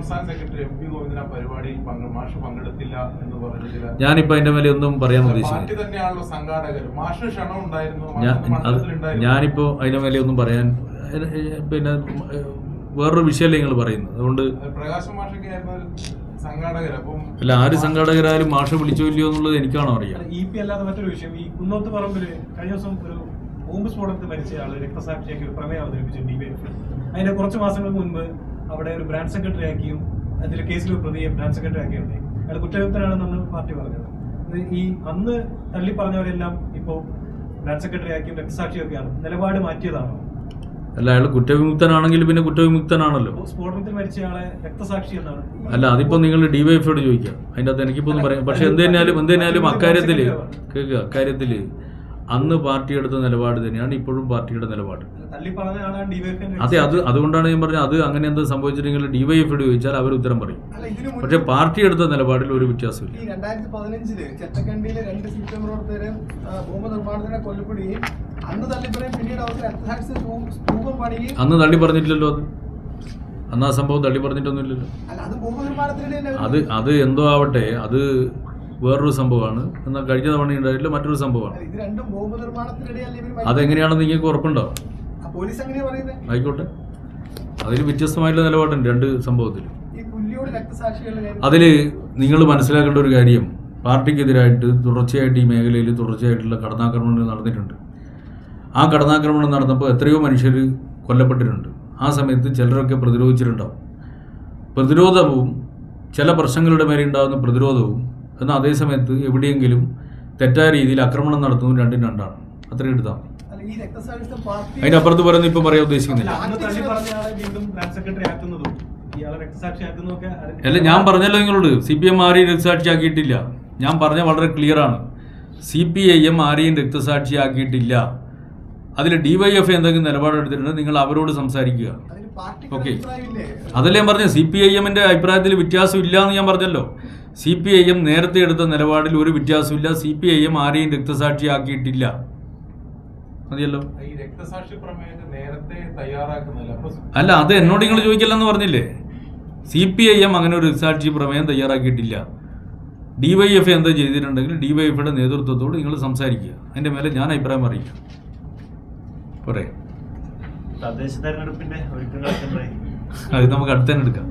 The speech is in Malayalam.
സംസ്ഥാന സെക്രട്ടറി MP ഗോവിന്ദൻ പരിപാടിയിൽ മാഷ് പങ്കെടുത്തില്ല എന്ന് പറഞ്ഞില്ല. ഞാനിപ്പോ അതിന്റെ മേലെ ഒന്നും പറയാൻ ഉദ്ദേശിക്കുന്നു. പാർട്ടി തന്നെയാണല്ലോ സംഘാടകർ. മാഷ് ക്ഷണം ഉണ്ടായിരുന്നു. ഞാനിപ്പോ അതിന്റെ മേലെ ഒന്നും പറയാൻ പിന്നെ വേറൊരു വിഷയമല്ലേ നിങ്ങൾ പറയുന്നത്. അതുകൊണ്ട് പ്രകാശ് മാഷൊക്കെ സംഘാടകർ. അപ്പം അല്ല, ആര് സംഘാടകരായാലും മാഷ് വിളിച്ചോ ഇല്ലയോ എന്നുള്ളത് എനിക്കാണോ അറിയാം. EP അല്ലാതെ മറ്റൊരു വിഷയം, ഈ കുന്നോത്ത് പറമ്പില് കഴിഞ്ഞ ദിവസം ഒരു ബോംബ് സ്ഫോടനത്തിൽ മരിച്ച ആള് രക്തസാക്ഷിയാക്കി ഒരു പ്രമേയം അവതരിപ്പിച്ചു DYFI. അതിന്റെ കുറച്ച് മാസങ്ങൾക്ക് മുൻപ് അവിടെ ഒരു ബ്രാഞ്ച് സെക്രട്ടറി ആക്കിയും അതിൽ കേസിൽ ഒരു പ്രതിയെ ബ്രാഞ്ച് സെക്രട്ടറി ആക്കിയുണ്ട്. അയാൾ കുറ്റവിമുക്തനാണെന്നാണ് പാർട്ടി പറഞ്ഞത്. ഈ അന്ന് തള്ളി പറഞ്ഞവരെല്ലാം ഇപ്പോ ബ്രാഞ്ച് സെക്രട്ടറി ആക്കിയും രക്തസാക്ഷിയൊക്കെയാണ്. നിലപാട് മാറ്റിയതാണോ? അല്ല, അയാൾ കുറ്റവിമുക്തനാണെങ്കിൽ പിന്നെ കുറ്റവിമുക്തനാണല്ലോ. സ്ഫോടനത്തിൽ മരിച്ചയാളെ രക്തസാക്ഷി എന്നാണ്. അല്ല, അതിപ്പോ നിങ്ങൾ DYFIയോട് ചോദിക്കാം. അതിന്റെ അകത്ത് എനിക്കിപ്പോ ഒന്നും പറയാം. പക്ഷെ എന്തിനാലും അക്കാര്യത്തില് അന്ന് പാർട്ടി എടുത്ത നിലപാട് തന്നെയാണ് ഇപ്പോഴും പാർട്ടിയുടെ നിലപാട്. അതെ, അതുകൊണ്ടാണ് ഞാൻ പറഞ്ഞത്. അത് അങ്ങനെ എന്താ സംഭവിച്ചിട്ടുണ്ടെങ്കിൽ DYFIയോട് ചോദിച്ചാൽ അവർ ഉത്തരം പറയും. പക്ഷെ പാർട്ടി എടുത്ത നിലപാടിൽ ഒരു വ്യത്യാസമില്ല. 2015 ചെറ്റക്കണ്ടിയിലെ 2 CPM പ്രവർത്തകരെ ബോംബ് നിർമ്മാണത്തിനെ കൊല്ലപ്പെടുകയും അന്ന് തള്ളിപ്പറയും പിന്നീട് അന്ന് തള്ളി പറഞ്ഞിട്ടില്ലല്ലോ. അന്ന് ആ സംഭവം തള്ളി പറഞ്ഞിട്ടൊന്നുമില്ലല്ലോ. അത് എന്തോ ആവട്ടെ, അത് വേറൊരു സംഭവമാണ്. എന്നാൽ കഴിഞ്ഞ തവണ ഉണ്ടായിട്ടില്ല, മറ്റൊരു സംഭവമാണ്. അതെങ്ങനെയാണെന്ന് നിങ്ങൾക്ക് ഉറപ്പുണ്ടോ? ആയിക്കോട്ടെ, അതിൽ വ്യത്യസ്തമായിട്ടുള്ള നിലപാടുണ്ട് രണ്ട് സംഭവത്തിൽ. അതിൽ നിങ്ങൾ മനസ്സിലാക്കേണ്ട ഒരു കാര്യം, പാർട്ടിക്കെതിരായിട്ട് തുടർച്ചയായിട്ട് ഈ മേഖലയിൽ തുടർച്ചയായിട്ടുള്ള കടന്നാക്രമണങ്ങൾ നടന്നിട്ടുണ്ട്. ആ കടന്നാക്രമണം നടന്നപ്പോൾ എത്രയോ മനുഷ്യർ കൊല്ലപ്പെട്ടിട്ടുണ്ട്. ആ സമയത്ത് ചിലരൊക്കെ പ്രതിരോധിച്ചിട്ടുണ്ടാവും. പ്രതിരോധവും ചില പ്രശ്നങ്ങളുടെ മേലെ ഉണ്ടാകുന്ന പ്രതിരോധവും എന്നാൽ അതേ സമയത്ത് എവിടെയെങ്കിലും തെറ്റായ രീതിയിൽ ആക്രമണം നടത്തുന്നതും രണ്ടും രണ്ടാണ്. അത്രയും എടുത്താൽ മതി. അതിനപ്പുറത്ത് പറയുന്നത് ഇപ്പം പറയാൻ ഉദ്ദേശിക്കുന്നില്ല. അല്ല, ഞാൻ പറഞ്ഞല്ലോ നിങ്ങളോട്, CPM ആരെയും രക്തസാക്ഷിയാക്കിയിട്ടില്ല. ഞാൻ പറഞ്ഞ വളരെ ക്ലിയറാണ്. CPIM ആരെയും രക്തസാക്ഷിയാക്കിയിട്ടില്ല. അതിൽ DYFI എന്തെങ്കിലും നിലപാടെടുത്തിട്ടുണ്ട്, നിങ്ങൾ അവരോട് സംസാരിക്കുക. ഓക്കെ, അതല്ലേ ഞാൻ പറഞ്ഞത്. CPIMന്റെ അഭിപ്രായത്തിൽ വ്യത്യാസം ഇല്ല എന്ന് ഞാൻ പറഞ്ഞല്ലോ. CPIM നേരത്തെ എടുത്ത നിലപാടിൽ ഒരു വ്യത്യാസമില്ല. CPIM ആരെയും രക്തസാക്ഷിയാക്കിയിട്ടില്ല. മതിയല്ലോ. അല്ല, അത് എന്നോട് നിങ്ങൾ ചോദിക്കില്ലെന്ന് പറഞ്ഞില്ലേ. CPIM അങ്ങനെ ഒരു രക്തസാക്ഷി പ്രമേയം തയ്യാറാക്കിയിട്ടില്ല. DYFI എന്താ ചെയ്തിട്ടുണ്ടെങ്കിൽ DYFIയുടെ നേതൃത്വത്തോട് നിങ്ങൾ സംസാരിക്കുക. അതിന്റെ മേലെ ഞാൻ അഭിപ്രായം അറിയിക്കാം. പോരെ, തദ്ദേശ തെരഞ്ഞെടുപ്പിന്റെ ഒരുക്കങ്ങളൊക്കെ അത് നമുക്ക് അടുത്തന്നെ എടുക്കാം.